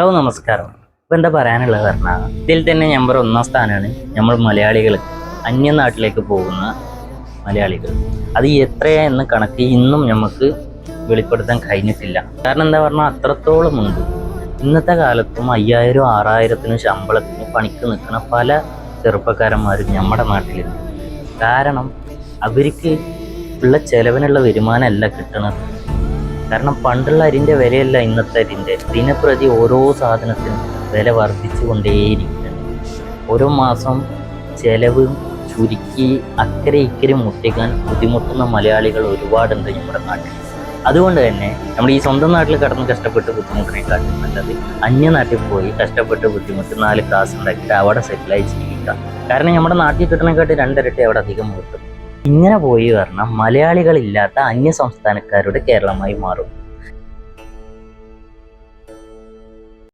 Hello നമസ്കാരം. ഇപ്പം എന്താ പറയാനുള്ളത് പറഞ്ഞാൽ ഇതിൽ തന്നെ നമ്പർ 1 സ്ഥാനമാണ് നമ്മൾ മലയാളികൾ, അന്യനാട്ടിലേക്ക് പോകുന്ന മലയാളികൾ. അത് എത്രയാണെന്ന് കണക്ക് ഇന്നും നമുക്ക് വെളിപ്പെടുത്താൻ കഴിഞ്ഞിട്ടില്ല. കാരണം എന്താ പറഞ്ഞാൽ അത്രത്തോളം ഉണ്ട്. ഇന്നത്തെ കാലത്തും 5000 6000 ശമ്പളത്തിന് പണിക്ക് നിൽക്കുന്ന പല ചെറുപ്പക്കാരന്മാരും നമ്മുടെ നാട്ടിലുണ്ട്. കാരണം അവർക്ക് ഉള്ള ചെലവിനുള്ള വരുമാനമല്ല കിട്ടണത്. കാരണം പണ്ടുള്ള അരിൻ്റെ വിലയല്ല ഇന്നത്തെ അരിൻ്റെ. ദിനപ്രതി ഓരോ സാധനത്തിനും വില വർദ്ധിച്ചു കൊണ്ടേയിരിക്കുകയാണ്. ഓരോ മാസം ചെലവ് ചുരുക്കി അക്കരെ ഇക്കരെ മുട്ടിക്കാൻ ബുദ്ധിമുട്ടുന്ന മലയാളികൾ ഒരുപാടുണ്ട് നമ്മുടെ നാട്ടിൽ. അതുകൊണ്ട് തന്നെ നമ്മൾ ഈ സ്വന്തം നാട്ടിൽ കിടന്ന് കഷ്ടപ്പെട്ട് ബുദ്ധിമുട്ടിനെക്കാട്ടും നല്ലത് അന്യനാട്ടിൽ പോയി കഷ്ടപ്പെട്ട് ബുദ്ധിമുട്ട് 4 കാശ് ഉണ്ടാക്കിയിട്ട് അവിടെ സെറ്റിലായി ജീവിക്കാം. കാരണം നമ്മുടെ നാട്ടിൽ കിട്ടണേക്കാട്ട് 2 ഇരട്ടി അവിടെ അധികം കിട്ടും. ഇങ്ങനെ പോയി പറഞ്ഞാൽ മലയാളികളില്ലാത്ത അന്യ സംസ്ഥാനക്കാരുടെ കേരളമായി മാറും.